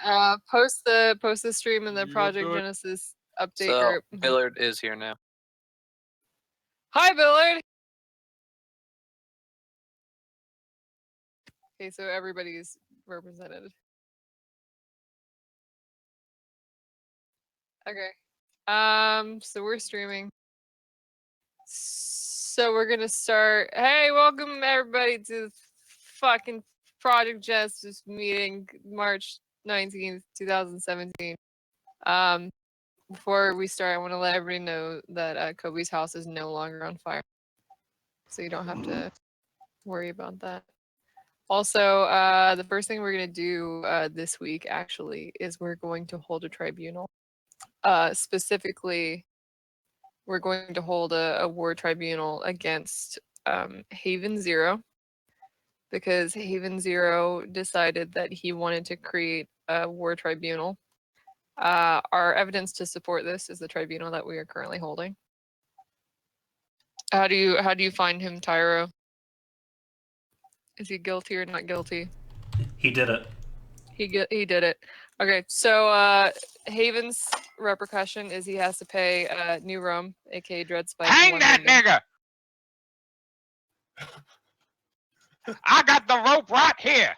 Post the stream in the Project Genesis update group. Billard is here now. Hi, Billard. Okay, so everybody's represented. Okay. So we're streaming. So we're gonna start. Hey, welcome everybody to the fucking Project Genesis meeting, March 19th, 2017. Before we start, I want to let everybody know that Kobe's house is no longer on fire, so you don't have to worry about that. Also, the first thing we're gonna do this week actually is we're going to hold a tribunal. Specifically, we're going to hold a war tribunal against Haven Zero, because Haven Zero decided that he wanted to create a war tribunal. Our evidence to support this is the tribunal that we are currently holding. How do you find him, Tyro? Is he guilty or not guilty? He did it. He did it. Okay, so Haven's repercussion is he has to pay New Rome, aka Dreadspyke. Hang that nigga! I got the rope right here.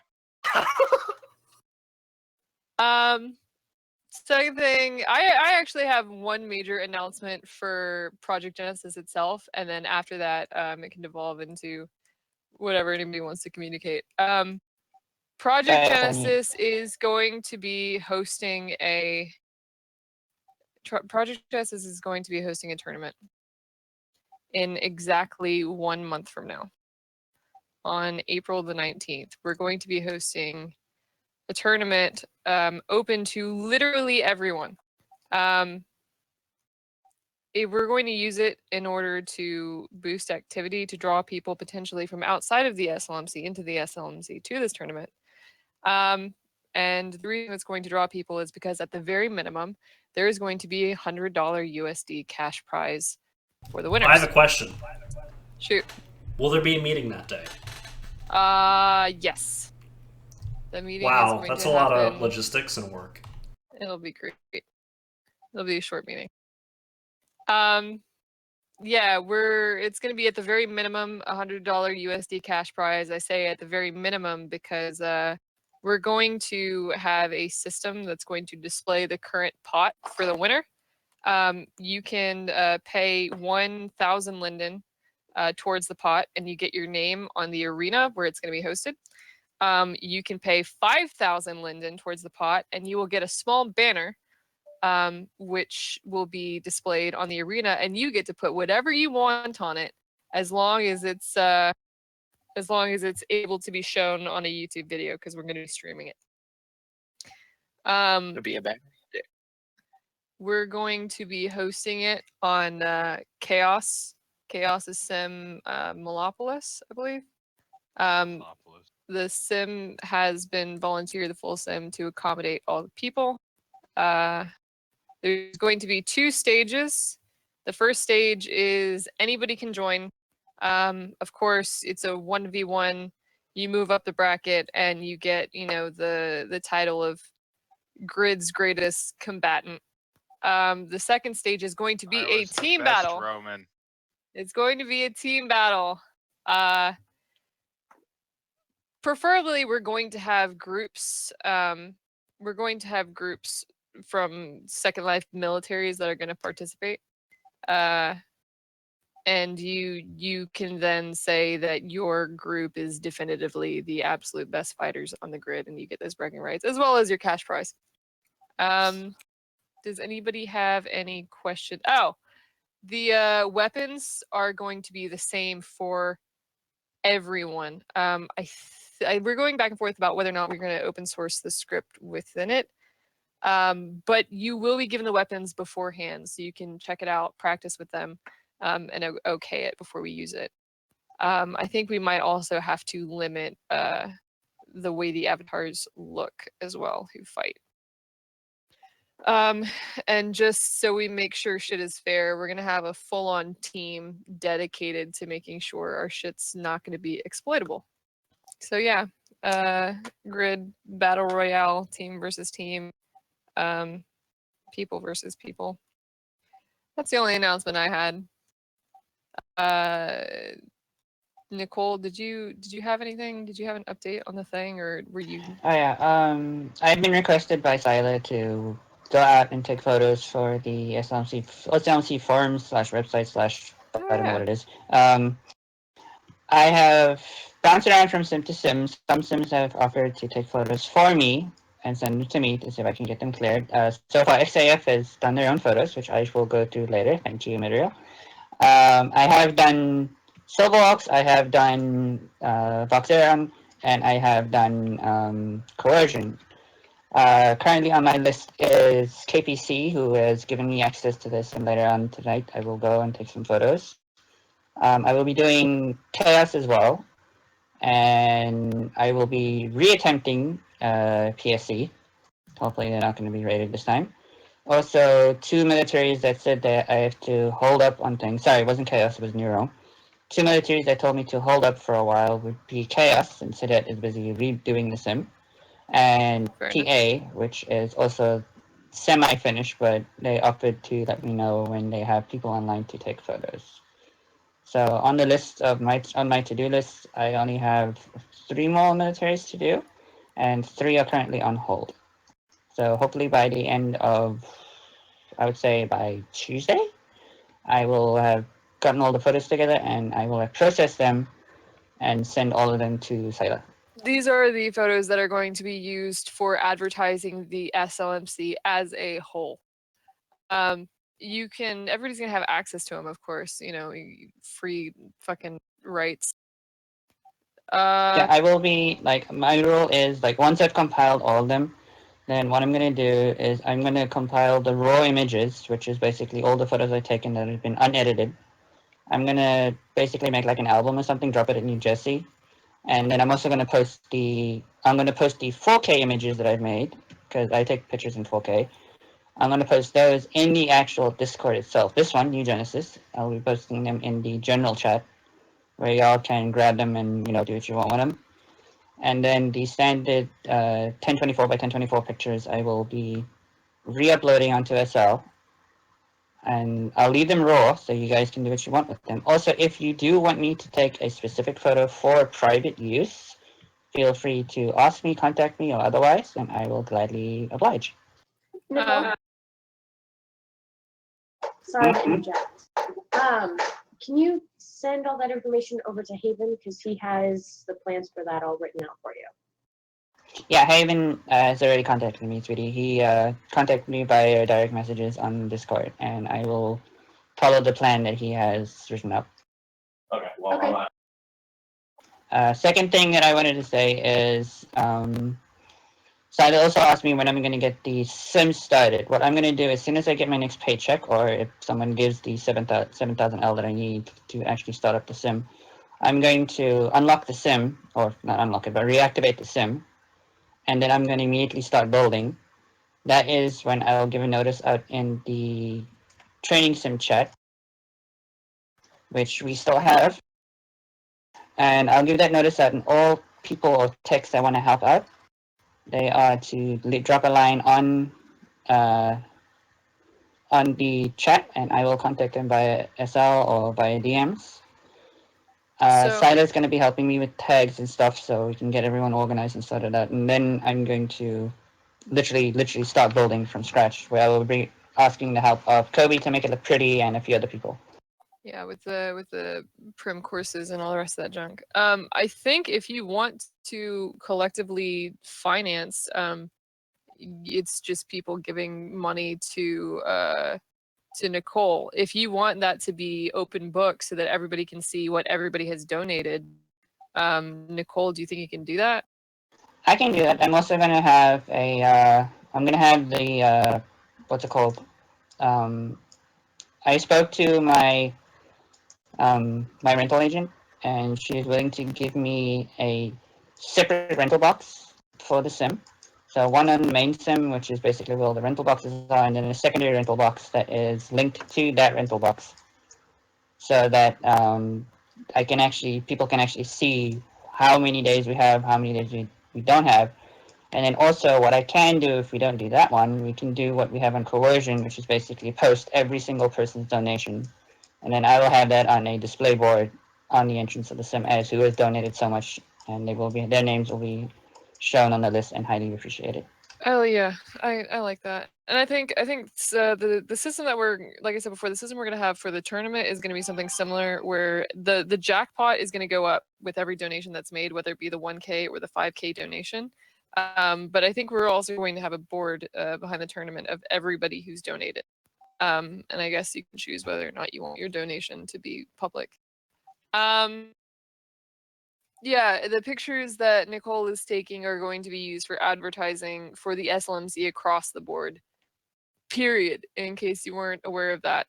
Second thing, I actually have one major announcement for Project Genesis itself, and then after that, it can devolve into whatever anybody wants to communicate. Project Genesis is going to be hosting a tournament in exactly 1 month from now. On April the 19th, we're going to be hosting a tournament open to literally everyone. We're going to use it in order to boost activity, to draw people potentially from outside of the SLMC into the SLMC to this tournament. And the reason it's going to draw people is because at the very minimum, there is going to be $100 USD cash prize for the winners. I have a question. Shoot. Will there be a meeting that day? Yes. The meeting wow, is going that's to a lot happen. of logistics and work. It'll be great. It'll be a short meeting. Yeah, it's going to be at the very minimum $100 USD cash prize. I say at the very minimum because we're going to have a system that's going to display the current pot for the winner. You can pay 1,000 linden towards the pot, and you get your name on the arena where it's going to be hosted. You can pay 5,000 linden towards the pot, and you will get a small banner, which will be displayed on the arena, and you get to put whatever you want on it, as long as it's able to be shown on a YouTube video, because we're going to be streaming it. It'll be a banner. We're going to be hosting it on Chaos. Chaos is Sim Malopolis, I believe. The sim has been volunteered, the full sim, to accommodate all the people. There's going to be 2 stages. The first stage is anybody can join. Of course, it's a 1v1. You move up the bracket and you get, the title of Grid's greatest combatant. The second stage is going to be a team battle. Roman. It's going to be a team battle. Preferably, we're going to have groups. We're going to have groups from Second Life militaries that are going to participate. And you can then say that your group is definitively the absolute best fighters on the grid, and you get those bragging rights as well as your cash prize. Does anybody have any questions? Oh, the weapons are going to be the same for everyone. We're going back and forth about whether or not we're going to open source the script within it. But you will be given the weapons beforehand, so you can check it out, practice with them, and okay it before we use it. I think we might also have to limit the way the avatars look as well who fight. And just so we make sure shit is fair, we're gonna have a full-on team dedicated to making sure our shit's not gonna be exploitable. So yeah, grid battle royale, team versus team, people versus people. That's the only announcement I had. Nicole, did you have anything? Did you have an update on the thing, or were you? Oh yeah. I've been requested by Syla to go out and take photos for the SLMC forums slash website slash I don't know what it is. I have bounced around from sim to sim. Some sims have offered to take photos for me and send them to me to see if I can get them cleared. So far, XAF has done their own photos, which I will go through later. Thank you, Muriel. I have done Silverwalks, I have done Voxerum, and I have done Coercion. Currently on my list is KPC, who has given me access to this, and later on tonight I will go and take some photos. I will be doing Chaos as well, and I will be reattempting PSC. Hopefully they're not going to be raided this time. Also, 2 militaries that said that I have to hold up on things. Sorry, it wasn't Chaos, it was Nero. 2 militaries that told me to hold up for a while would be Chaos, and Sidet is busy redoing the sim. And Fair PA, which is also semi-finished, but they offered to let me know when they have people online to take photos. So on the list of my to-do list, I only have 3 more militaries to do, and 3 are currently on hold. So hopefully by the end of, I would say by Tuesday, I will have gotten all the photos together and I will have processed them and send all of them to Syla. These are the photos that are going to be used for advertising the SLMC as a whole. You can, everybody's gonna have access to them, of course. You know, free fucking rights. Yeah, I will be, like, my rule is, like, once I've compiled all of them, then what I'm going to do is I'm going to compile the raw images, which is basically all the photos I've taken that have been unedited. I'm going to basically make, like, an album or something, drop it at New Jersey. And then I'm also going to post the 4K images that I've made, because I take pictures in 4K. I'm going to post those in the actual Discord itself. This one, New Genesis, I'll be posting them in the general chat, where y'all can grab them and, you know, do what you want with them. And then the standard 1024 by 1024 pictures I will be re-uploading onto SL. And I'll leave them raw, so you guys can do what you want with them. Also, if you do want me to take a specific photo for private use, feel free to ask me, contact me, or otherwise, and I will gladly oblige. Nicole? Sorry to interject. Can you send all that information over to Haven, because he has the plans for that all written out for you? Yeah, Haven has already contacted me, sweetie. He contacted me via direct messages on Discord, and I will follow the plan that he has written up. Okay, well, Okay. Second thing that I wanted to say is, Syla also asked me when I'm going to get the sim started. What I'm going to do as soon as I get my next paycheck, or if someone gives the 7,000L that I need to actually start up the sim, I'm going to unlock the sim, or not unlock it, but reactivate the sim, and then I'm going to immediately start building. That is when I'll give a notice out in the training sim chat, which we still have. And I'll give that notice out, and all people or techs that want to help out, they are to drop a line on the chat, and I will contact them via SL or via DMs. Syla's going to be helping me with tags and stuff, so we can get everyone organized and sorted out. And then I'm going to literally start building from scratch, where I will be asking the help of Kobe to make it look pretty and a few other people. Yeah, with the prim courses and all the rest of that junk. I think if you want to collectively finance, it's just people giving money to Nicole. If you want that to be open book so that everybody can see what everybody has donated, Nicole, do you think you can do that? I can do that. I'm also going to have a, I'm going to have the, what's it called? I spoke to my my rental agent, and she is willing to give me a separate rental box for the sim. So one on the main sim, which is basically where all the rental boxes are, and then a secondary rental box that is linked to that rental box, so that people can actually see how many days we have, how many days we we don't have. And then also, what I can do if we don't do that one, we can do what we have on coercion, which is basically post every single person's donation. And then I will have that on a display board on the entrance of the sim as who has donated so much, and their names will be shown on the list and highly appreciated. Oh yeah, I like that, and I think the system that like I said before, the system we're gonna have for the tournament is gonna be something similar, where the jackpot is gonna go up with every donation that's made, whether it be the 1K or the 5K donation. But I think we're also going to have a board behind the tournament of everybody who's donated, and I guess you can choose whether or not you want your donation to be public. Yeah, the pictures that Nicole is taking are going to be used for advertising for the SLMC across the board. Period. In case you weren't aware of that.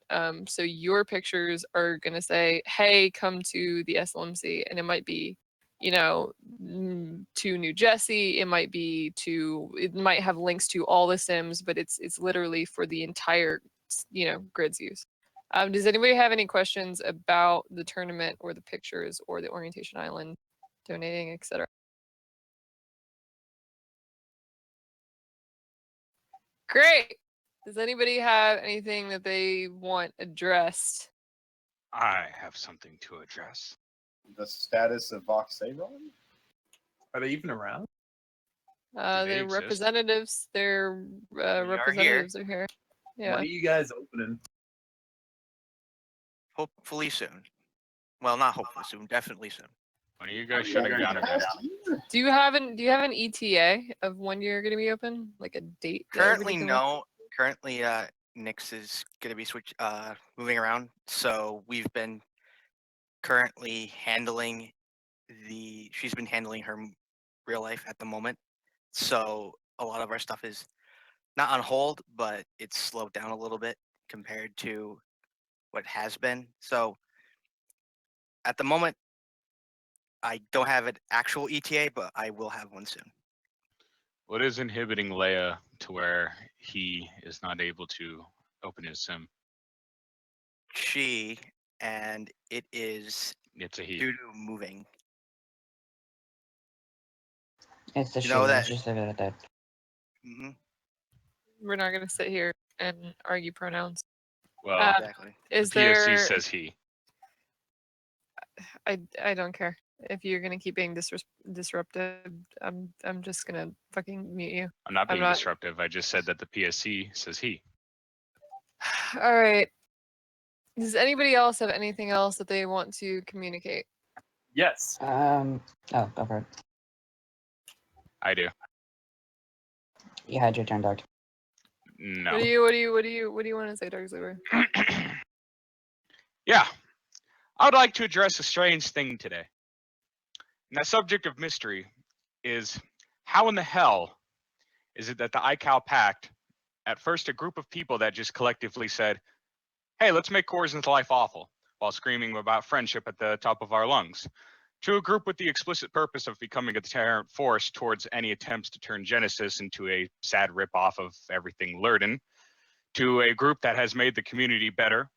So your pictures are going to say, hey, come to the SLMC. And it might be, to New Jersey. It might have links to all the Sims, but it's literally for the entire, grid's use. Does anybody have any questions about the tournament or the pictures or the orientation island? Donating, etc. Great. Does anybody have anything that they want addressed? I have something to address. The status of Voxavon? Are they even around? They're exist? representatives. Their representatives are here. Yeah. When are you guys opening? Hopefully soon. Well, not hopefully soon. Definitely soon. When are you guys shutting down again? Do you have an ETA of when you're going to be open? Like a date? that Currently, everybody can no. Currently, Nyx is going to be moving around. So we've been currently handling she's been handling her real life at the moment. So a lot of our stuff is not on hold, but it's slowed down a little bit compared to what has been. So at the moment, I don't have an actual ETA, but I will have one soon. What is inhibiting Leia to where he is not able to open his sim? And it is It's a he. due to moving. It's the You shoe. know Let's that- just leave it at that. Mm-hmm. We're not going to sit here and argue pronouns. Well, Exactly. Is the PSC there? says he. I don't care. If you're gonna keep being disruptive, I'm just gonna fucking mute you. I'm not being not- disruptive. I just said that the PSC says he. All right. Does anybody else have anything else that they want to communicate? Yes. Oh, go for it. I do. You had your turn, Dark. No. What do you want to say, Dark Sleeper? Yeah. I would like to address a strange thing today. And that subject of mystery is how in the hell is it that the iCal Pact, at first a group of people that just collectively said, hey, let's make Corzon's life awful, while screaming about friendship at the top of our lungs, to a group with the explicit purpose of becoming a deterrent force towards any attempts to turn Genesis into a sad ripoff of everything Lurden, to a group that has made the community better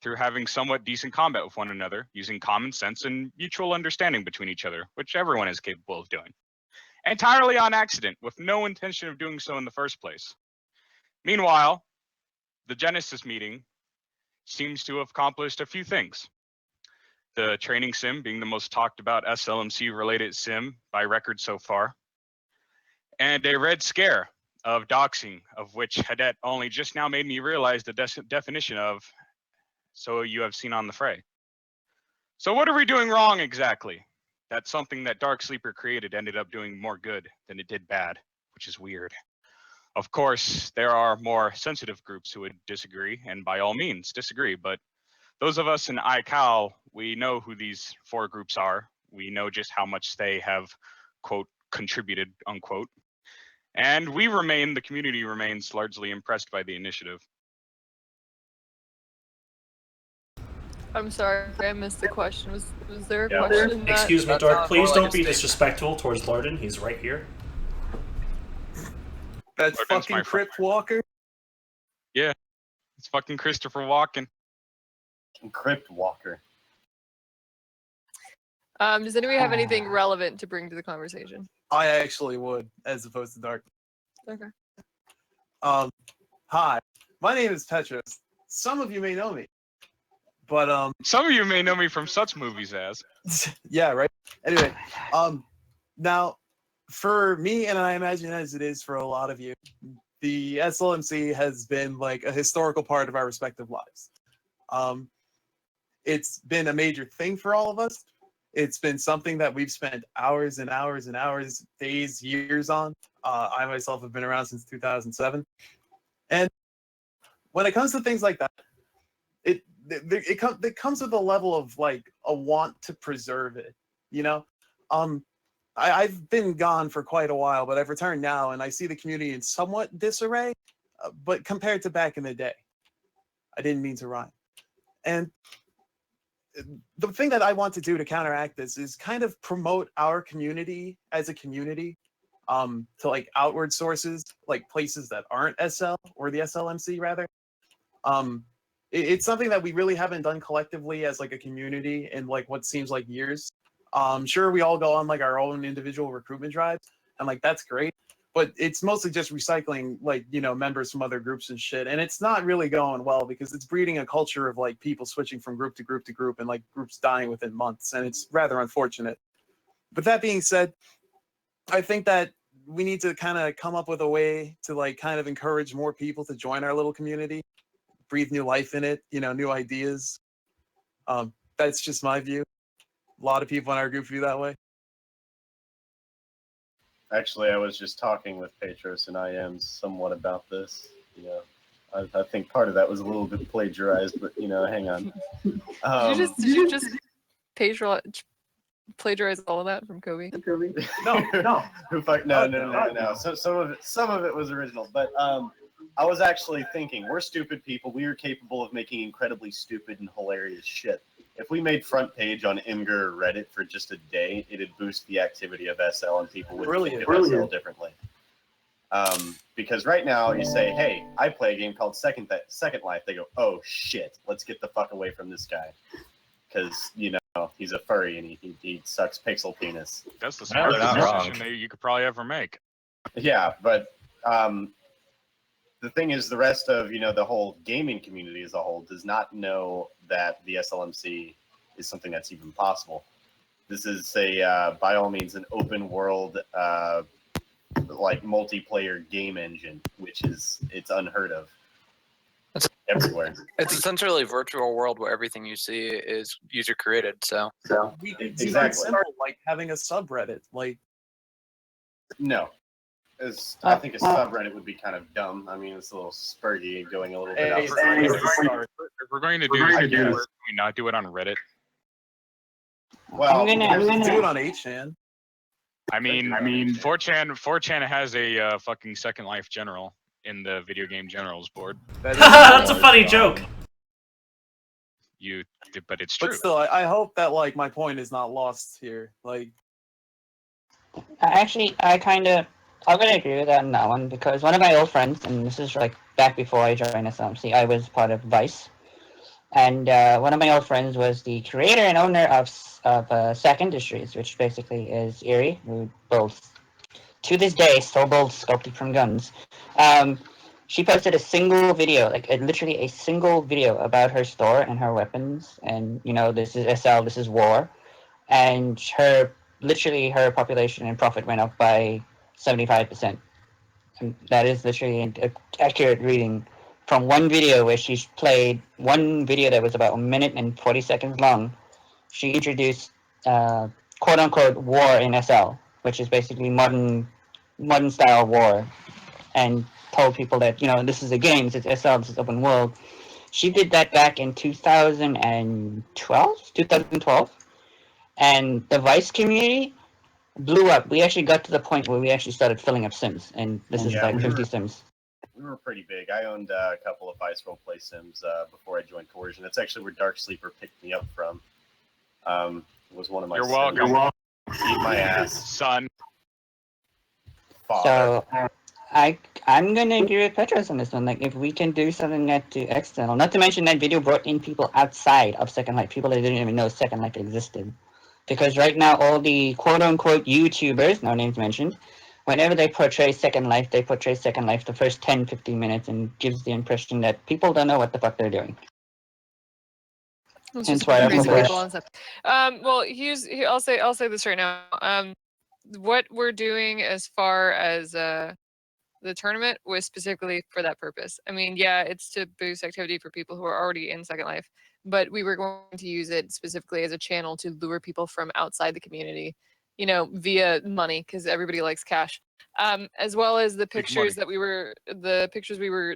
through having somewhat decent combat with one another, using common sense and mutual understanding between each other, which everyone is capable of doing. Entirely on accident, with no intention of doing so in the first place. Meanwhile, the Genesis meeting seems to have accomplished a few things. The training sim being the most talked about SLMC related sim by record so far. And a red scare of doxing, of which Hadet only just now made me realize the definition of, so you have seen on the fray. So what are we doing wrong exactly? That something that Dark Sleeper created ended up doing more good than it did bad, which is weird. Of course, there are more sensitive groups who would disagree, and by all means disagree, but those of us in iCal, we know who these four groups are. We know just how much they have, quote, contributed, unquote. And the community remains largely impressed by the initiative. I'm sorry, I missed the question. Was there a Yeah. question? Excuse me, That Dark. sounds Please more like don't a be statement. disrespectful towards Larden. He's right here. That's Lurden's fucking my friend. Crypt Walker. It's fucking Christopher Walken. Crypt Walker. Does anybody have anything relevant to bring to the conversation? I actually would, as opposed to Dark. Okay. Hi, my name is Petros. Some of you may know me, but Some of you may know me from such movies as. yeah, right. Anyway, now for me, and I imagine as it is for a lot of you, the SLMC has been like a historical part of our respective lives. It's been a major thing for all of us. It's been something that we've spent hours and hours and hours, days, years on. I myself have been around since 2007. And when it comes to things like that, it comes with a level of like a want to preserve it, you know? I've been gone for quite a while, but I've returned now and I see the community in somewhat disarray, but compared to back in the day. I didn't mean to rhyme. And the thing that I want to do to counteract this is kind of promote our community as a community to like outward sources, like places that aren't SL or the SLMC rather. It's something that we really haven't done collectively as like a community in like what seems like years. Sure, we all go on like our own individual recruitment drives, and like that's great, but it's mostly just recycling like, you know, members from other groups and shit, and it's not really going well because it's breeding a culture of like people switching from group to group to group and like groups dying within months, and it's rather unfortunate. But that being said, I think that we need to kind of come up with a way to like kind of encourage more people to join our little community, breathe new life in it, you know, new ideas. That's just my view. A lot of people in our group view that way. Actually, I was just talking with Petros and I am somewhat about this. You know, I think part of that was a little bit plagiarized, but you know, hang on. Did you just plagiarize all of that from Kobe? No. No. So some of it was original, but I was actually thinking we're stupid people. We are capable of making incredibly stupid and hilarious shit. If we made front page on Imgur or Reddit for just a day, it'd boost the activity of SL and people would think of SL differently. Because right now you say, hey, I play a game called Second Life. They go, oh shit, let's get the fuck away from this guy. Because, you know, he's a furry and he sucks pixel penis. That's the No, smartest not wrong. decision you could probably ever make. Yeah, but the thing is, the rest of, you know, the whole gaming community as a whole does not know that the SLMC is something that's even possible. This is a, by all means, an open world, like multiplayer game engine, which is, it's unheard of everywhere. It's essentially a virtual world where everything you see is user created. So We could Exactly. do something simple like having a subreddit. Like, No. I think a subreddit would be kind of dumb. I mean, it's a little spurgy going a little bit Hey, outside. If we're going to do this, can we not do it on Reddit? Well, I'm gonna do it on 8chan. I mean, 4chan has a fucking Second Life general in the video game generals board. That's a funny joke. But it's true. But still, I hope that like my point is not lost here. Like, Actually, I'm gonna agree with that on that one because one of my old friends, and this is like back before I joined SLMC, I was part of Vice, and one of my old friends was the creator and owner of Sack Industries, which basically is Erie, who builds, to this day, still builds sculpted from guns. She posted a single video, like literally a single video about her store and her weapons, and you know, this is SL, this is war, and her population and profit went up by 75%. And that is literally an accurate reading from one video where she played one video that was about 1 minute and 40 seconds long. She introduced quote unquote war in SL, which is basically modern style war, and told people that, you know, this is a game, this is SL, this is open world. She did that back in 2012, and the Vice community blew up. We actually got to the point where we actually started filling up Sims, and this is Yeah, like we 50 were- Sims. We were pretty big. I owned a couple of Vice roleplay sims before I joined Coercion. That's actually where Dark Sleeper picked me up from. Was one of my You're sims. welcome. Eat my ass, Son. father. So I'm gonna agree with Petros on this one. Like, if we can do something that to external, not to mention that video brought in people outside of Second Life, people that didn't even know Second Life existed. Because right now, all the quote-unquote YouTubers, no names mentioned, whenever they portray Second Life, they portray Second Life the first 10, 15 minutes and gives the impression that people don't know what the fuck they're doing. It's Hence just why I crazy publish. people and stuff. Well, I'll say this right now. What we're doing as far as the tournament was specifically for that purpose. I mean, yeah, it's to boost activity for people who are already in Second Life, but we were going to use it specifically as a channel to lure people from outside the community, you know, via money, because everybody likes cash. As well as the pictures that we were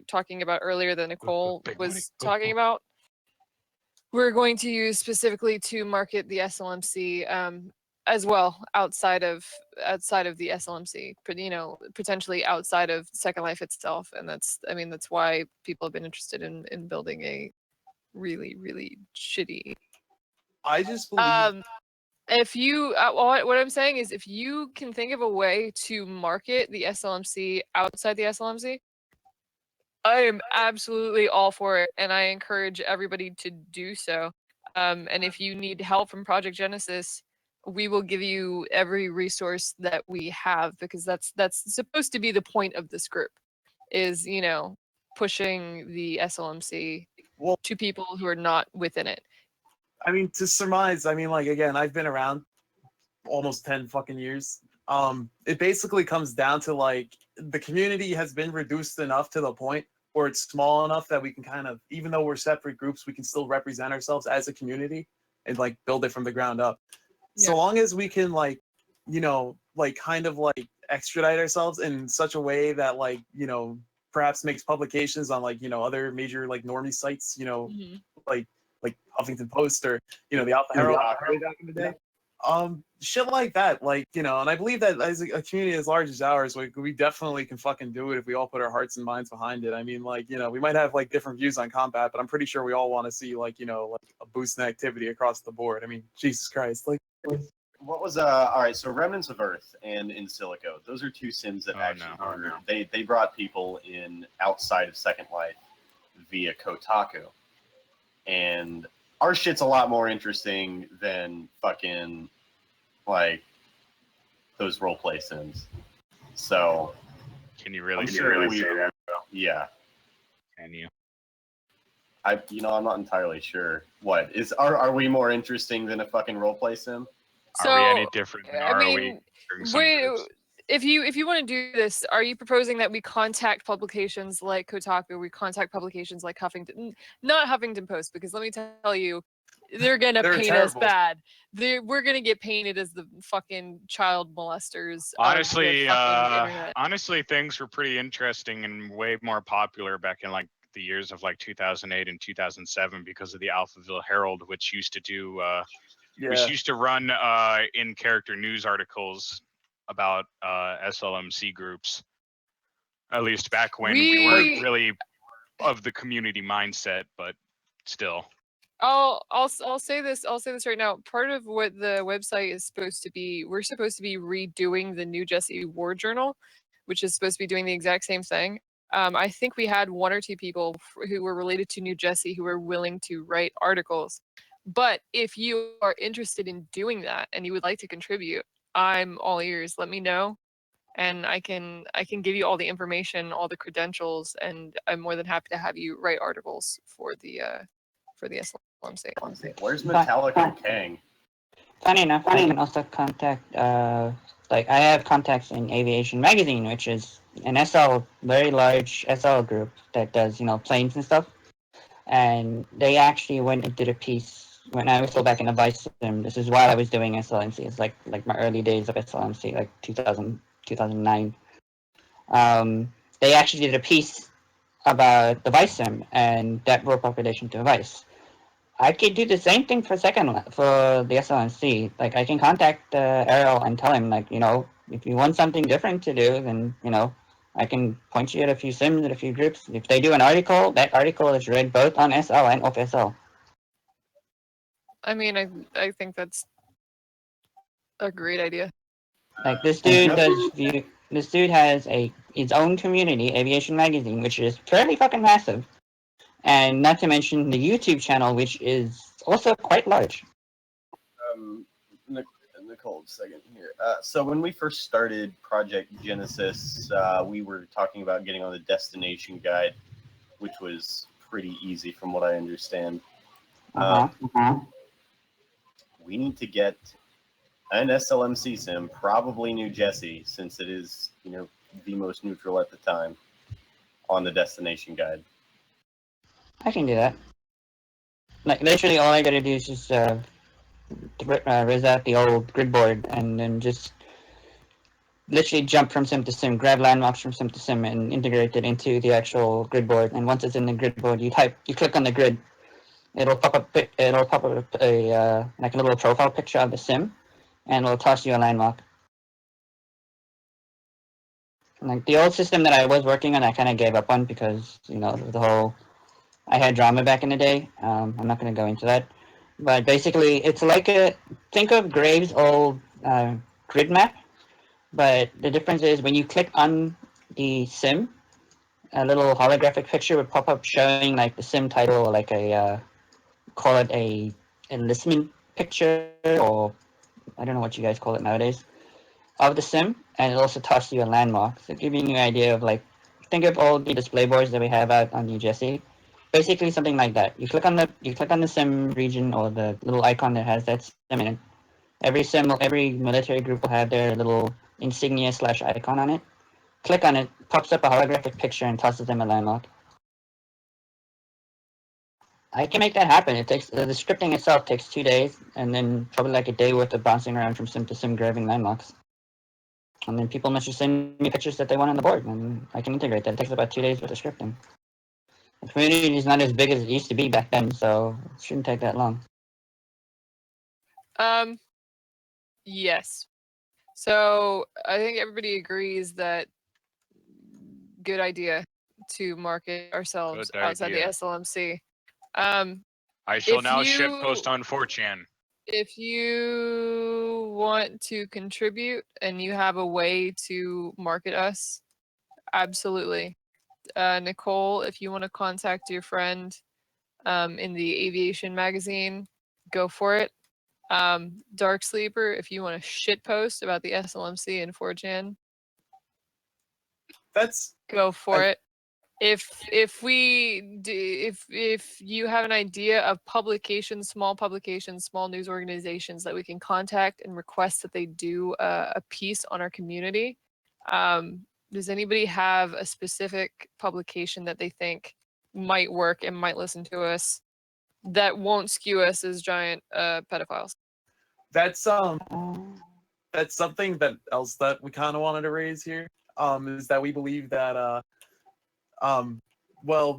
talking about earlier that Nicole was talking about. We're going to use specifically to market the SLMC as well outside of the SLMC, but you know, potentially outside of Second Life itself, and that's why people have been interested in building a really shitty. I just believe. If you what I'm saying is, if you can think of a way to market the SLMC outside the SLMC, I am absolutely all for it, and I encourage everybody to do so. And if you need help from Project Genesis, we will give you every resource that we have, because that's supposed to be the point of this group, is, you know, pushing the SLMC Well, to people who are not within it. I mean, to surmise, I mean, like, again, I've been around almost 10 fucking years. It basically comes down to, like, the community has been reduced enough to the point where it's small enough that we can kind of, even though we're separate groups, we can still represent ourselves as a community and, like, build it from the ground up. Yeah. So long as we can, like, you know, like, kind of, like, extradite ourselves in such a way that, like, you know, perhaps makes publications on, like, you know, other major, like, normie sites, you know, like Huffington Post or, you know, the Alpha Herald way back in the day. Shit like that, like, you know, and I believe that as a community as large as ours, like, we definitely can fucking do it if we all put our hearts and minds behind it. I mean, like, you know, we might have, like, different views on combat, but I'm pretty sure we all want to see, like, you know, like, a boost in activity across the board. I mean, Jesus Christ, like. What was all right? So Remnants of Earth and In Silico, those are two sims that they brought people in outside of Second Life via Kotaku, and our shit's a lot more interesting than fucking like those roleplay sims. So Can you really I'm say sure that? yeah. Can you? I'm not entirely sure. What is are we more interesting than a fucking roleplay sim? So, Are we any different? I mean, if you want to do this, are you proposing that we contact publications like Kotaku, we contact publications like Huffington, not Huffington Post, because let me tell you, they're gonna They're paint terrible. us bad. We're gonna get painted as the fucking child molesters. Honestly, of the fucking internet. honestly, things were pretty interesting and way more popular back in like the years of like 2008 and 2007 because of the Alphaville Herald, which used to do which used to run in-character news articles about SLMC groups. At least back when we weren't really of the community mindset, but still. I'll say this right now. Part of what the website is supposed to be, we're supposed to be redoing the New Jesse War Journal, which is supposed to be doing the exact same thing. I think we had one or two people who were related to New Jesse who were willing to write articles. But if you are interested in doing that and you would like to contribute, I'm all ears. Let me know, and I can give you all the information, all the credentials, and I'm more than happy to have you write articles for the SLMC. Where's Metallic and Kang? Funny enough, I can also contact, like, I have contacts in Aviation Magazine, which is an SL, very large SL group that does, you know, planes and stuff. And they actually went and did a piece when I was still back in the Vice Sim. This is while I was doing SLMC. It's like my early days of SLMC, like 2000, 2009. They actually did a piece about the Vice Sim and that world population to Vice. I could do the same thing for the SLMC. Like, I can contact Errol and tell him, like, you know, if you want something different to do, then, you know, I can point you at a few sims and a few groups. If they do an article, that article is read both on SL and off SL. I mean, I think that's a great idea. Like, this dude this dude has his own community, Aviation Magazine, which is fairly fucking massive. And not to mention the YouTube channel, which is also quite large. cold second here. So when we first started Project Genesis, we were talking about getting on the destination guide, which was pretty easy from what I understand. We need to get an SLMC sim, probably New Jersey, since it is, the most neutral at the time, on the destination guide. I can do that. Like, literally all I gotta do is just res out the old grid board and then just literally jump from sim to sim, grab landmarks from sim to sim, and integrate it into the actual grid board. And once it's in the grid board, you click on the grid. It'll pop up a like a little profile picture of the sim, and it'll toss you a landmark. Like the old system that I was working on, I kind of gave up on because the whole I had drama back in the day. I'm not going to go into that, but basically it's like think of Graves' old grid map, but the difference is when you click on the sim, a little holographic picture would pop up showing like the sim title, or like a call it a enlistment picture, or I don't know what you guys call it nowadays, of the sim, and it also tosses you a landmark. So giving you an idea of like, think of all the display boards that we have out on New Jersey. Basically something like that. You click on the sim region, or the little icon that has that sim in it. Every military group will have their little insignia / icon on it. Click on it, pops up a holographic picture and tosses them a landmark. I can make that happen. It takes the scripting itself takes 2 days, and then probably like a day worth of bouncing around from sim to sim, grabbing landmarks. And then people must just send me pictures that they want on the board, and I can integrate that. It takes about 2 days worth of scripting. The community is not as big as it used to be back then, so it shouldn't take that long. Yes. So I think everybody agrees that good idea to market ourselves Good outside the idea. SLMC. I shall if now you- shitpost on 4chan. If you want to contribute and you have a way to market us, absolutely. Nicole, if you want to contact your friend in the aviation magazine, go for it. Dark Sleeper, if you want to shitpost about the SLMC and 4chan, That's go for it. If you have an idea of publications, small news organizations that we can contact and request that they do a piece on our community, does anybody have a specific publication that they think might work and might listen to us that won't skew us as giant pedophiles? that's something else that we kind of wanted to raise here. Is that we believe that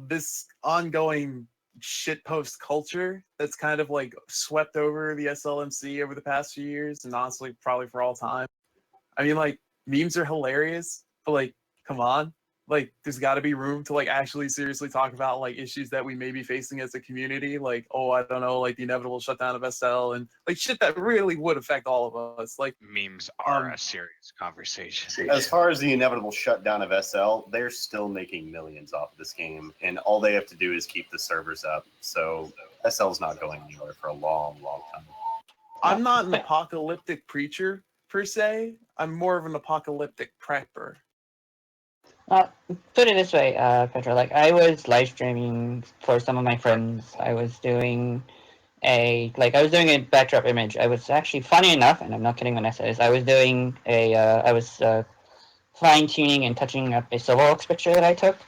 this ongoing shitpost culture that's kind of like swept over the SLMC over the past few years, and honestly probably for all time. I mean, like, memes are hilarious, but like, come on, like, there's got to be room to like actually seriously talk about like issues that we may be facing as a community, like, oh, I don't know, like the inevitable shutdown of SL, and like shit that really would affect all of us. Like, Memes are a serious conversation. As far as the inevitable shutdown of SL, they're still making millions off of this game, and all they have to do is keep the servers up. So SL's not going anywhere for a long, long time. I'm not an apocalyptic preacher per se. I'm more of an apocalyptic prepper. Put it this way, Petra, like I was live streaming for some of my friends. I was doing a backdrop image. I was actually, funny enough, and I'm not kidding when I say this, I was doing I was fine tuning and touching up a Silverhawks picture that I took.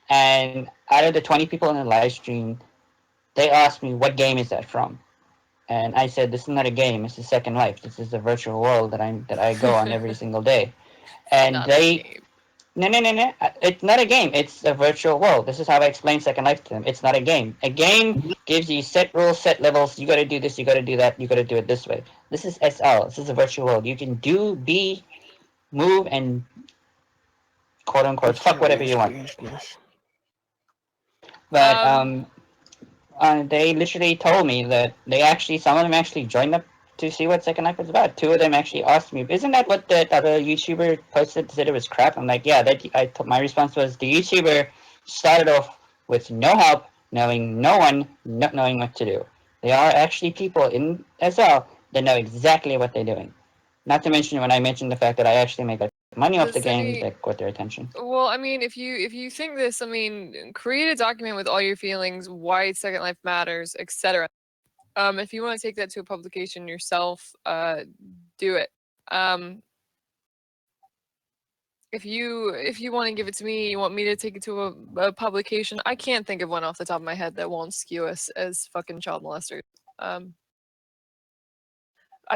And out of the 20 people in the live stream, they asked me, what game is that from? And I said, this is not a game, it's a Second Life. This is a virtual world that I go on every single day. And Not they a game. No. It's not a game. It's a virtual world. This is how I explain Second Life to them. It's not a game. A game gives you set rules, set levels. You got to do this. You got to do that. You got to do it this way. This is SL. This is a virtual world. You can do, be, move, and quote unquote fuck whatever you want. But they literally told me that some of them actually joined up to see what Second Life was about. Two of them actually asked me, "Isn't that what the other YouTuber posted? Said it was crap." I'm like, "Yeah." My response was, the YouTuber started off with no help, knowing no one, not knowing what to do. There are actually people in SL that know exactly what they're doing. Not to mention when I mentioned the fact that I actually make like money off the Does game, any- that got their attention. Well, I mean, if you think this, I mean, create a document with all your feelings, why Second Life matters, etc. If you want to take that to a publication yourself, do it. If you want to give it to me, you want me to take it to a publication, I can't think of one off the top of my head that won't skew us as fucking child molesters. I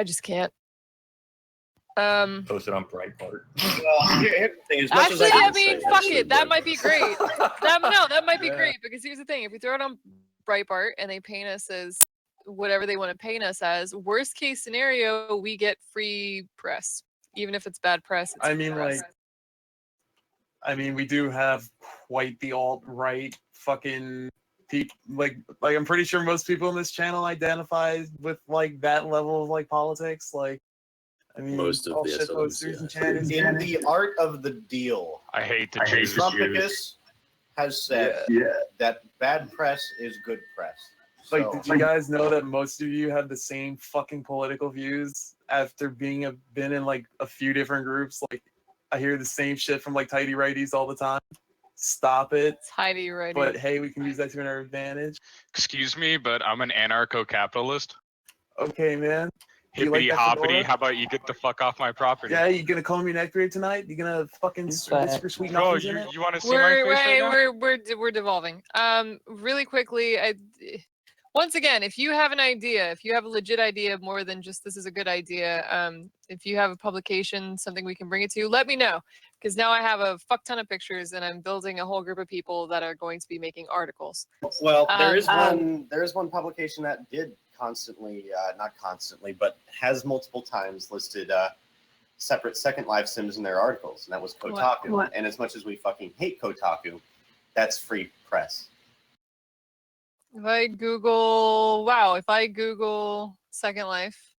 just can't. Post it on Breitbart. Well, here's the thing, as much as Actually, I can mean, say- fuck it. That might be great. That might be Yeah. great because here's the thing: if we throw it on Breitbart and they paint us as whatever they want to paint us as, worst case scenario, we get free press, even if it's bad press. It's I free mean, press. we do have quite the alt-right fucking people. Like I'm pretty sure most people in this channel identify with like that level of like politics. Like, I mean, Most of all the shit SLMC, posters and channels. In the art of the deal, I hate the Jews. Trumpicus has said that bad press is good press. Like, So, did you guys know that most of you have the same fucking political views after been in like a few different groups? Like, I hear the same shit from like tidy righties all the time. Stop it. It's Heidi right But hey, we can use that to our advantage. Excuse me, but I'm an anarcho-capitalist. Okay, man. You like Hippity that hoppity, fedora? how about you get the fuck off my property? Yeah, you gonna comb your neck beard tonight? You gonna fucking But- your sweet Bro, nothings in it? you want to see my face right now? We're devolving. Really quickly, once again, if you have an idea, if you have a legit idea more than just this is a good idea, if you have a publication, something we can bring it to, let me know. Because now I have a fuck ton of pictures and I'm building a whole group of people that are going to be making articles. well, there is one publication that did constantly, not constantly, but has multiple times listed separate Second Life sims in their articles, and that was Kotaku. What? And as much as we fucking hate Kotaku, that's free press. If I Google Second Life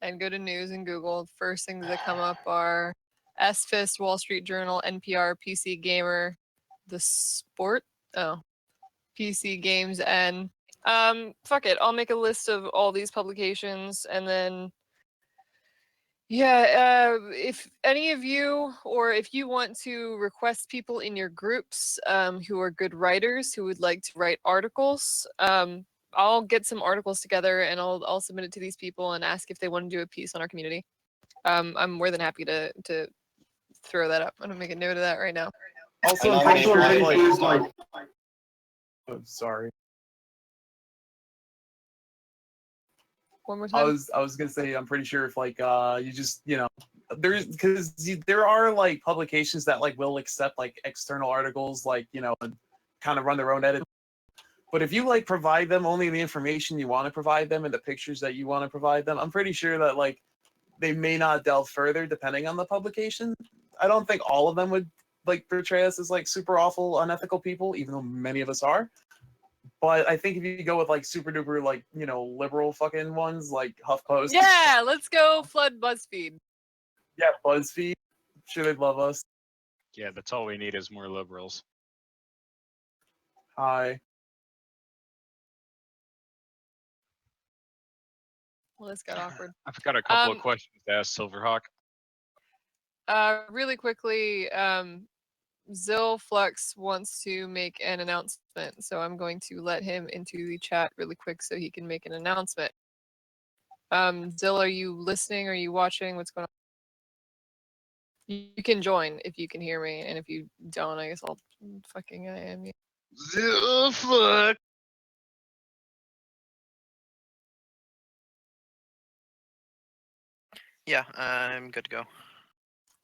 and go to news and Google, first things that come up are S-Fist, Wall Street Journal, NPR, PC Gamer, The Sport, PC Games, and fuck it, I'll make a list of all these publications and then if any of you or if you want to request people in your groups who are good writers who would like to write articles, I'll get some articles together and I'll submit it to these people and ask if they want to do a piece on our community. I'm more than happy to throw that up. I'm gonna make a note of that right now. Also, And I'm pretty sure also, like, oh, sorry. One more I time. was gonna say I'm pretty sure if like you just there are like publications that like will accept like external articles like and kind of run their own edit. But if you like provide them only the information you want to provide them and the pictures that you want to provide them, I'm pretty sure that like they may not delve further depending on the publication. I don't think all of them would like portray us as like super awful, unethical people, even though many of us are. But I think if you go with like super duper like liberal fucking ones like HuffPost, Yeah, let's go flood BuzzFeed. yeah, BuzzFeed, I'm sure they'd love us. Yeah, that's all we need is more liberals. Hi. Well, this got awkward. I've got a couple of questions to ask Silverhawk. Really quickly, Zill Flux wants to make an announcement, so I'm going to let him into the chat really quick so he can make an announcement. Zill, are you listening? Are you watching? What's going on? You can join if you can hear me, and if you don't, I guess I'll fucking I am. Zill Flux. Yeah, I'm good to go.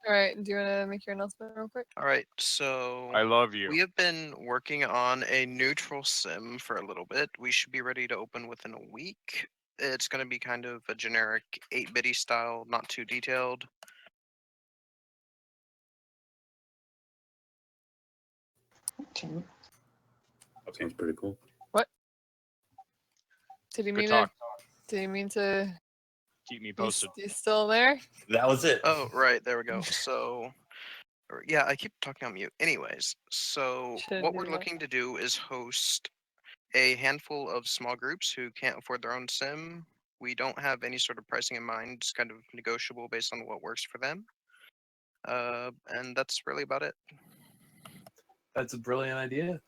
All right, do you want to make your announcement real quick? All right, so I love you. we have been working on a neutral sim for a little bit. We should be ready to open within a week. It's going to be kind of a generic 8-bitty style, not too detailed. Sounds pretty cool. Did he Good mean to? talk. Did he mean to? Keep me posted. You still there? That was it. Oh, right, there we go. So, yeah, I keep talking on mute. Anyways, so Shouldn't what do we're that. looking to do is host a handful of small groups who can't afford their own sim We don't have any sort of pricing in mind. It's kind of negotiable based on what works for them. And that's really about it. That's a brilliant idea.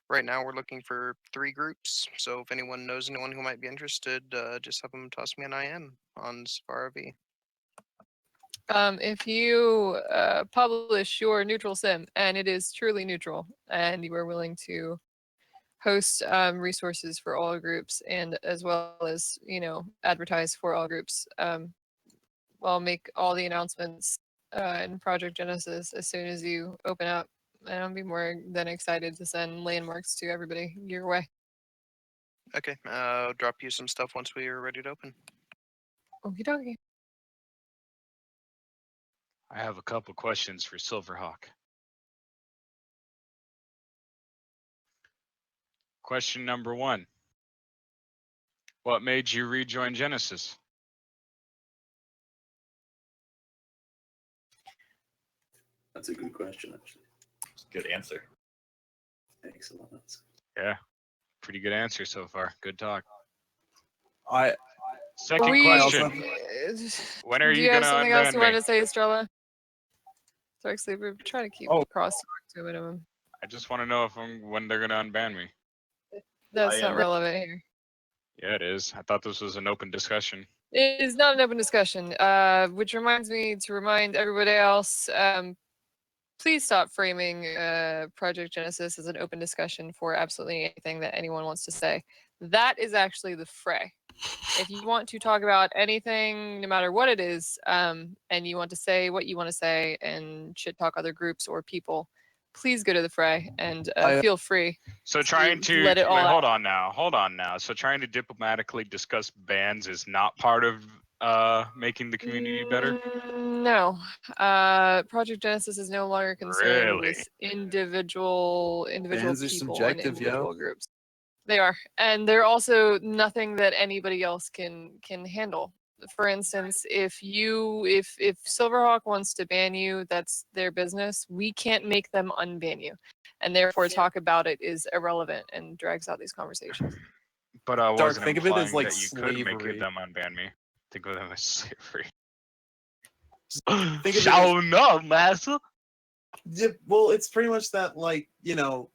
Right now, we're looking for 3 groups. So if anyone knows anyone who might be interested, just have them toss me an IM on Safari V. If you publish your neutral sim and it is truly neutral and you are willing to host resources for all groups and as well as, advertise for all groups, I'll make all the announcements in Project Genesis as soon as you open up. And I'll be more than excited to send landmarks to everybody your way. Okay, I'll drop you some stuff once we are ready to open. Okie dokie. I have a couple questions for Silverhawk. Question number 1. What made you rejoin Genesis? That's a good question, actually. Good answer. Excellent. Yeah, pretty good answer so far. Good talk. I Second We- question. When are Do you you have gonna something else unban you want me? to say, Estrella? Dark Sleeper, try to keep cross to a minimum. I just want to know when they're gonna unban me. That's not relevant here. Yeah, it is. I thought this was an open discussion. It is not an open discussion, which reminds me to remind everybody else, please stop framing Project Genesis as an open discussion for absolutely anything that anyone wants to say. That is actually the fray. If you want to talk about anything, no matter what it is, and you want to say what you want to say and shit talk other groups or people, please go to the fray and feel free. So trying to let it all wait, hold out. on now. So trying to diplomatically discuss bans is not part of making the community better. No, Project Genesis is no longer concerned Really? with individual Bans are people subjective, and individual yo. groups. They are, and they're also nothing that anybody else can handle. For instance, if Silverhawk wants to ban you, that's their business. We can't make them unban you, and therefore talk about it is irrelevant and drags out these conversations. But I Dark, wasn't think of it implying as like that you could make slavery. them unban me. Think of them as slavery. Think of it as- Show no, master. Yeah, well, it's pretty much that, like,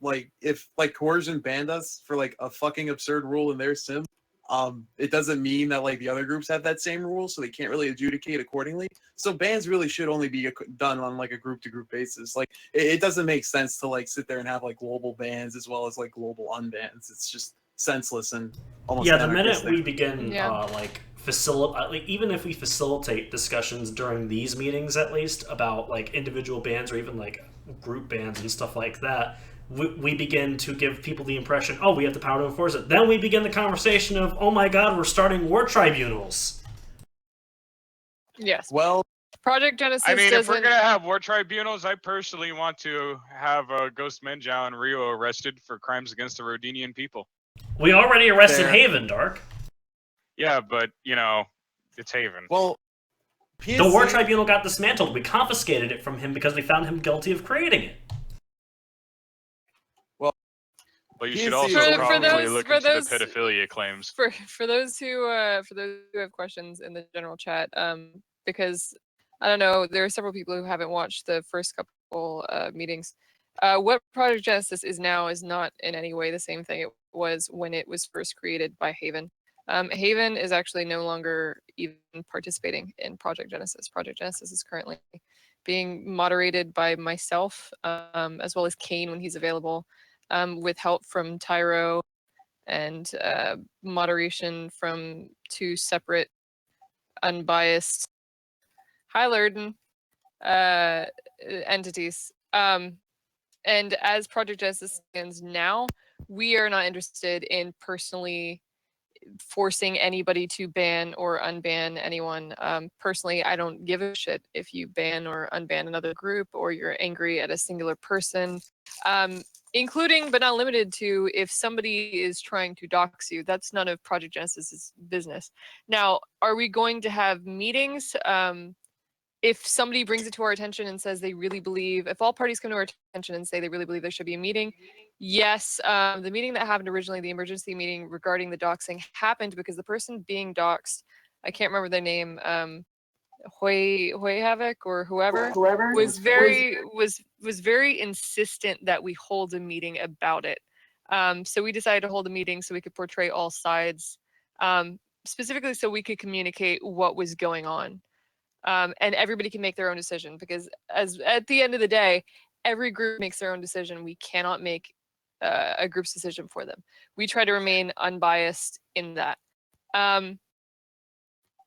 like if like Coercion banned us for like a fucking absurd rule in their sim, it doesn't mean that like the other groups have that same rule, so they can't really adjudicate accordingly. So bans really should only be done on like a group to group basis. Like it doesn't make sense to like sit there and have like global bans as well as like global unbans. It's just senseless and almost Yeah, the minute anarchistic. we begin even if we facilitate discussions during these meetings at least about like individual bans or even like group bans and stuff like that, we begin to give people the impression, oh, we have the power to enforce it. Then we begin the conversation of, oh my god, we're starting war tribunals. Yes. Well, Project Genesis I mean, if we're doesn't. gonna have war tribunals, I personally want to have Ghost Menjao and Rio arrested for crimes against the Rhodinian people. We already arrested Fair. Haven, Dark. Yeah, but it's Haven. Well, The war tribunal got dismantled. We confiscated it from him because we found him guilty of creating it. But you PSC should also is probably look into the pedophilia claims. For those who have questions in the general chat, because I don't know, there are several people who haven't watched the first couple meetings. What Project Genesis is now is not in any way the same thing it was when it was first created by Haven. Haven is actually no longer even participating in Project Genesis. Project Genesis is currently being moderated by myself, as well as Kane when he's available, with help from Tyro and moderation from 2 separate, unbiased, hi Lurden, entities. And as Project Genesis stands now, we are not interested in personally forcing anybody to ban or unban anyone. Personally, I don't give a shit if you ban or unban another group or you're angry at a singular person, including but not limited to if somebody is trying to dox you. That's none of Project Genesis's business. Now, are we going to have meetings? If somebody brings it to our attention and says they really believe, if all parties come to our attention and say they really believe there should be a meeting, Yes, the meeting that happened originally, the emergency meeting regarding the doxing, happened because the person being doxed, I can't remember their name, Hoy Havoc or whoever, was very insistent that we hold a meeting about it. So we decided to hold a meeting so we could portray all sides, specifically so we could communicate what was going on. And everybody can make their own decision, because as at the end of the day, every group makes their own decision. We cannot make a group's decision for them. We try to remain unbiased in that.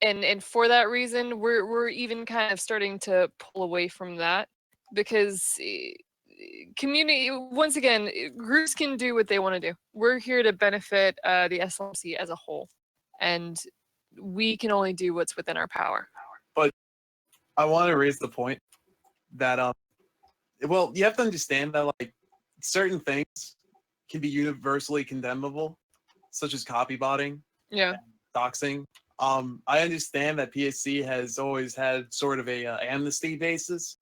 And for that reason, we're even kind of starting to pull away from that, because community, once again, groups can do what they want to do. We're here to benefit the SLMC as a whole, and we can only do what's within our power. But I want to raise the point that well, you have to understand that like certain things can be universally condemnable, such as copybotting, Yeah. doxing. I understand that PSC has always had sort of a amnesty basis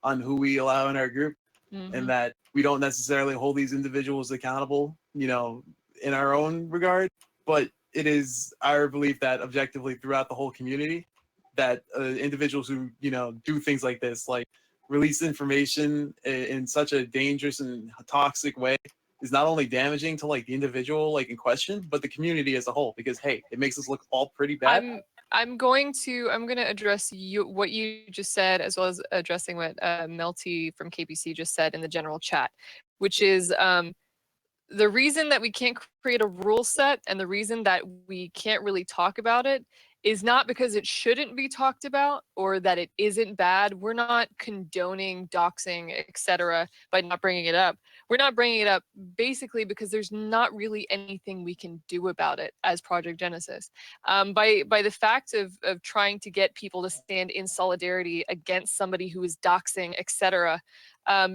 on who we allow in our group, and that we don't necessarily hold these individuals accountable, you know, in our own regard. But it is our belief that objectively throughout the whole community, that individuals who, you know, do things like this, like release information in such a dangerous and toxic way, is not only damaging to like the individual like in question, but the community as a whole, because hey, it makes us look all pretty bad. I'm going to address what you just said, as well as addressing what Melty from KPC just said in the general chat, which is the reason that we can't create a rule set and the reason that we can't really talk about it is not because it shouldn't be talked about or that it isn't bad. We're not condoning doxing, etc., by not bringing it up. We're not bringing it up basically because there's not really anything we can do about it as Project Genesis. By the fact of trying to get people to stand in solidarity against somebody who is doxing, etc.,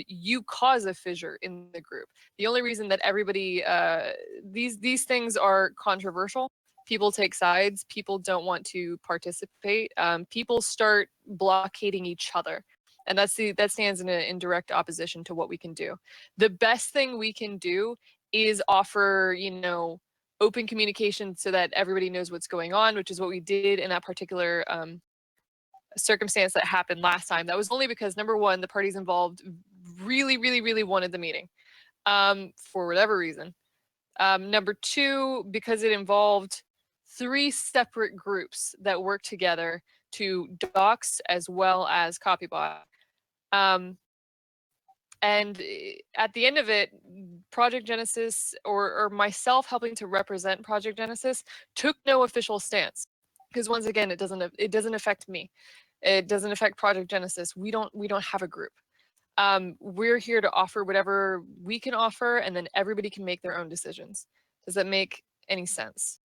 you cause a fissure in the group. The only reason that everybody, these things are controversial. People take sides. People don't want to participate. People start blockading each other, and that stands in direct opposition to what we can do. The best thing we can do is offer, you know, open communication so that everybody knows what's going on, which is what we did in that particular circumstance that happened last time. That was only because, number one, the parties involved really wanted the meeting for whatever reason. Number two, because it involved 3 separate groups that work together to dox as well as copybot. And at the end of it, Project Genesis, or myself helping to represent Project Genesis, took no official stance, because once again, it doesn't affect me. It doesn't affect Project Genesis. We don't have a group. We're here to offer whatever we can offer, and then everybody can make their own decisions. Does that make any sense?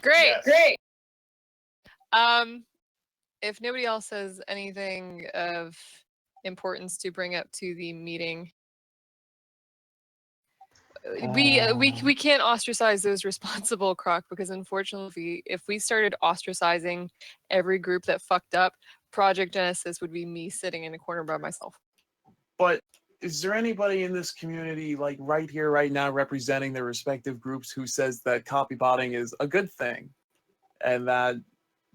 Great. If nobody else has anything of importance to bring up to the meeting, we can't ostracize those responsible, Croc, because unfortunately, if we started ostracizing every group that fucked up, Project Genesis would be me sitting in a corner by myself. But is there anybody in this community, like right here, right now, representing their respective groups who says that copybotting is a good thing, and that,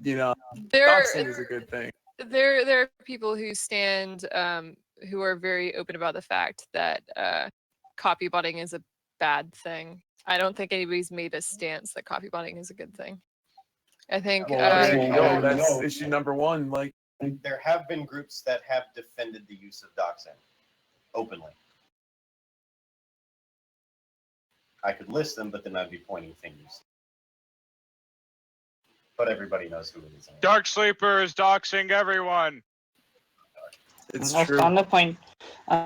you know, doxing is a good thing? There are people who stand, who are very open about the fact that copybotting is a bad thing. I don't think anybody's made a stance that copybotting is a good thing. I think there you go. That's issue number one. Like, there have been groups that have defended the use of doxing openly. I could list them, but then I'd be pointing fingers. But everybody knows who it is. Dark Sleeper is doxing everyone. It's That's true. on the point of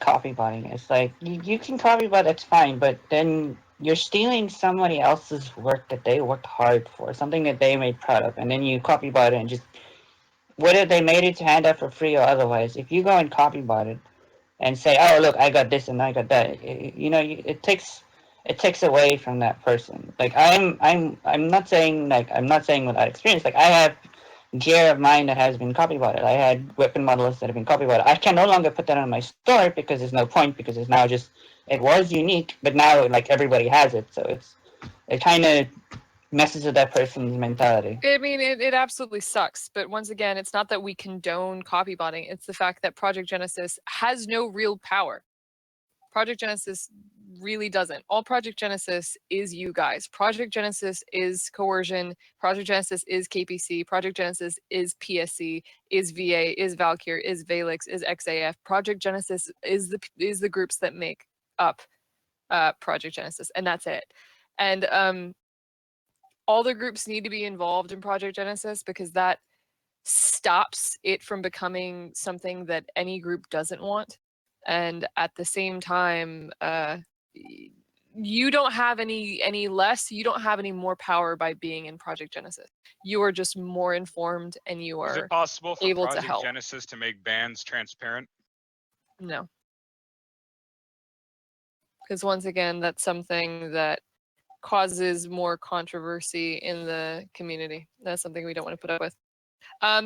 copybotting. It's like you can copybot, that's fine, but then you're stealing somebody else's work that they worked hard for, something that they made proud of, and then you copybot it and just, whether they made it to hand out for free or otherwise, if you go and copybot it and say, oh look, I got this and I got that, you know, it takes it takes away from that person. Like I'm not saying without experience. Like I have gear of mine that has been copybotted. I had weapon models that have been copybotted. I can no longer put that on my store because there's no point, because it's now just, it was unique, but now like everybody has it, so it kind of messes with that person's mentality. I mean, it absolutely sucks. But once again, it's not that we condone copybotting. It's the fact that Project Genesis has no real power. Project Genesis really doesn't. All Project Genesis is you guys. Project Genesis is coercion. Project Genesis is KPC. Project Genesis is PSC, is VA, is Valkyr, is Valix, is XAF. Project Genesis is the groups that make up Project Genesis, and that's it. And all the groups need to be involved in Project Genesis because that stops it from becoming something that any group doesn't want. And at the same time, you don't have any less, you don't have any more power by being in Project Genesis. You are just more informed and you are Is it possible for able to Project help. Genesis to make bans transparent? No. Because once again, that's something that causes more controversy in the community. That's something we don't want to put up with.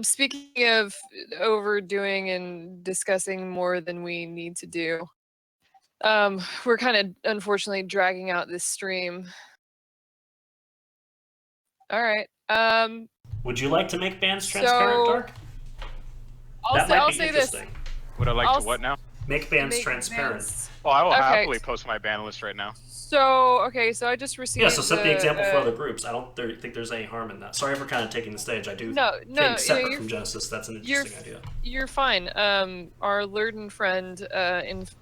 Speaking of overdoing and discussing more than we need to do, we're kind of unfortunately dragging out this stream. All right. Would you like to make bans transparent, Dark? I'll say this. Would I like to what now? Make bans Make transparent. bans- Oh, I will Okay. happily post my ban list right now. So okay, so I just received. Yeah, so set the example for uh, other groups. I don't think there's any harm in that. Sorry for kind of taking the stage. I do No, think separate you're- from Genesis, that's an you're interesting idea. You're fine. Our Lurden friend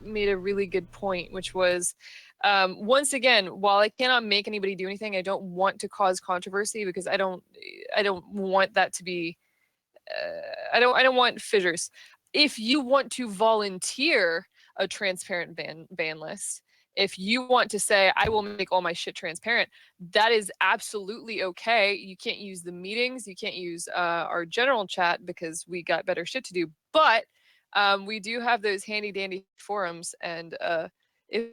made a really good point, which was, once again, while I cannot make anybody do anything, I don't want to cause controversy because I don't want that to be. I don't want fissures. If you want to volunteer a transparent ban list, if you want to say I will make all my shit transparent, that is absolutely okay. You can't use the meetings, you can't use our general chat because we got better shit to do. But we do have those handy dandy forums, and if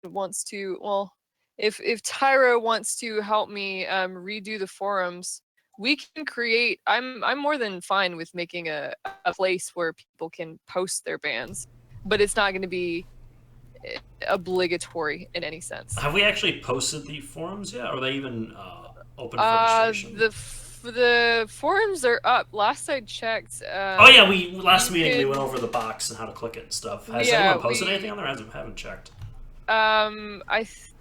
wants to, well, if Tyro wants to help me redo the forums, we can create. I'm more than fine with making a place where people can post their bans, but it's not going to be obligatory in any sense. Have we actually posted the forums yet? Or are they even open for registration? The forums are up. Last I checked. Oh yeah, last meeting we went over the box and how to click it and stuff. Has anyone posted anything on there? I haven't checked.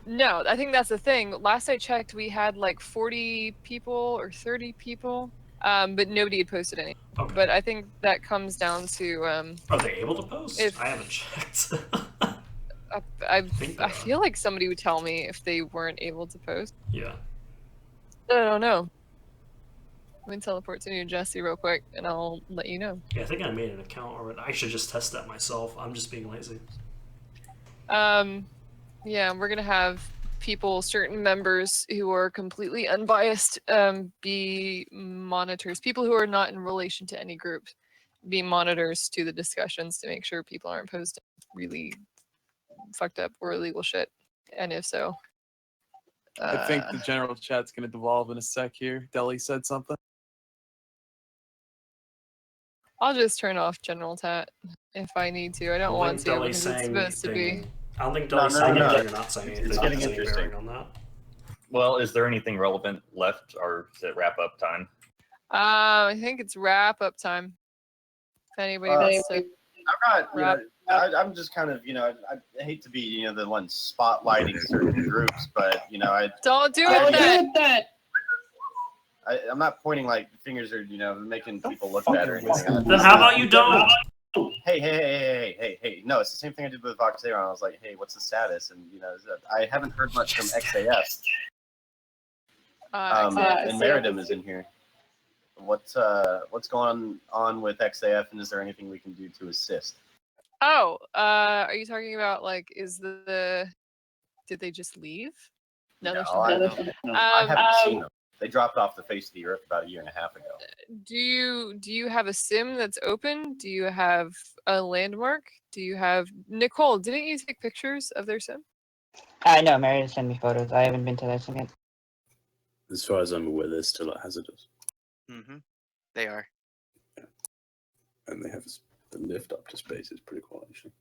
No, I think that's the thing. Last I checked, we had like 40 people or 30 people, but nobody had posted any. Okay. But I think that comes down to. Are they able to post? I haven't checked. I feel like somebody would tell me if they weren't able to post. Yeah. I don't know. Let me teleport to New Jersey real quick, and I'll let you know. Yeah, I think I made an account already. I should just test that myself. I'm just being lazy. Yeah, we're gonna have people, certain members who are completely unbiased, be monitors. People who are not in relation to any group, be monitors to the discussions to make sure people aren't posting really fucked up or illegal shit. And if so, I think the general chat's going to devolve in a sec here. Deli said something. I'll just turn off general chat if I need to. I don't want to because it's supposed to be. I don't think Deli's saying No. anything or not saying anything. It's getting Not saying interesting. bearing on that. Well, is there anything relevant left, or is it wrap up time? I think it's wrap up time. If anybody wants to. I'm not, I'm just kind of, I hate to be, the one spotlighting certain groups, but, Don't do it. I'm not pointing like fingers or, making people look bad or anything. Then how about you don't? Hey. No, it's the same thing I did with Vox Aeron. I was like, hey, what's the status? And, I haven't heard much from XAF. And Meridum is in here. What's going on with XAF, and is there anything we can do to assist? Oh, are you talking about like, did they just leave? No, they're still there. I haven't seen them. They dropped off the face of the earth about a year and a half ago. Do you have a sim that's open? Do you have a landmark? Do you have Nicole? Didn't you take pictures of their sim? No, Mary sent me photos. I haven't been to that yet. As far as I'm aware, they're still at hazardous, Mm-hmm. They are. and they have the lift up to space is pretty cool actually.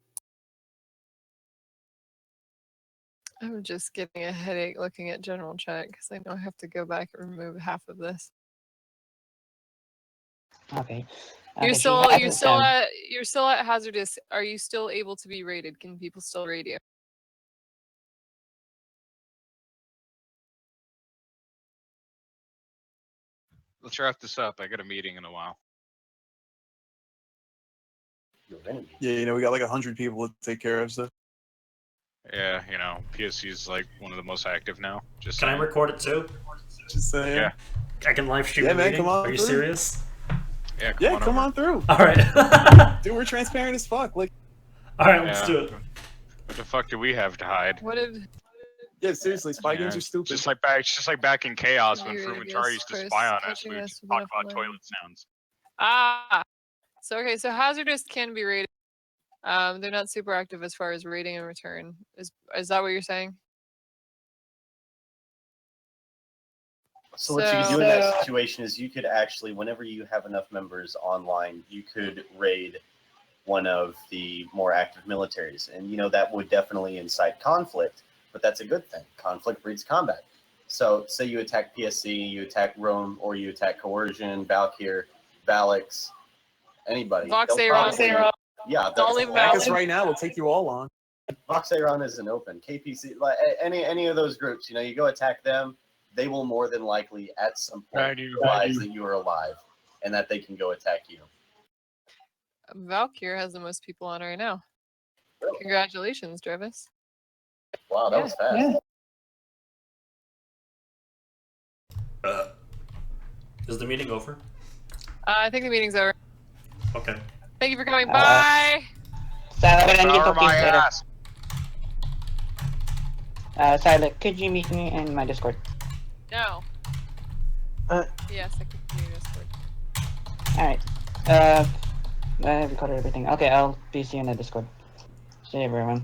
I'm just getting a headache looking at general chat because I know I have to go back and remove half of this. Okay. You're Okay, still she you're has, still at you're still at hazardous. Are you still able to be rated? Can people still rate you? Let's wrap this up. I got a meeting in a while. Yeah, you know, we got like 100 people to take care of, so. Yeah, you know, PSC is like one of the most active now. Just Can I saying. record it too? Just saying. Yeah. I can live stream Yeah, the man, meeting? come on Are you through. serious? Yeah, Yeah, come on through. All right. Dude, we're transparent as fuck. Like, All right, let's do it. What the fuck do we have to hide? What did yeah, seriously, spy games are stupid. Just like back in Chaos when Radius Frumentari used to first spy on us. touching We would us just with talk enough about awareness? toilet sounds. So okay, so hazardous can be rated. They're not super active as far as rating and return. Is that what you're saying? So what you could do in that situation is you could actually, whenever you have enough members online, you could raid one of the more active militaries. And, you know, that would definitely incite conflict, but that's a good thing. Conflict breeds combat. So say you attack PSC, you attack Rome, or you attack Coercion, Valkyr, Valix, anybody. Voxaeron. Yeah, Attack us right now, we'll take you all on. Voxaeron isn't open. KPC, like any of those groups, you know, you go attack them, they will more than likely at some point realize that you are alive and that they can go attack you. Valkyr has the most people on right now. Congratulations, Drevis. Wow, that was fast. Is the meeting over? I think the meeting's over. Okay. Thank you for coming. Bye. Syla, I need to talk to you my later. ass. Syla, could you meet me in my Discord? No. Yes, I can hear your Discord. Alright. I recorded everything. Okay, I'll be seeing you in the Discord. See you, everyone.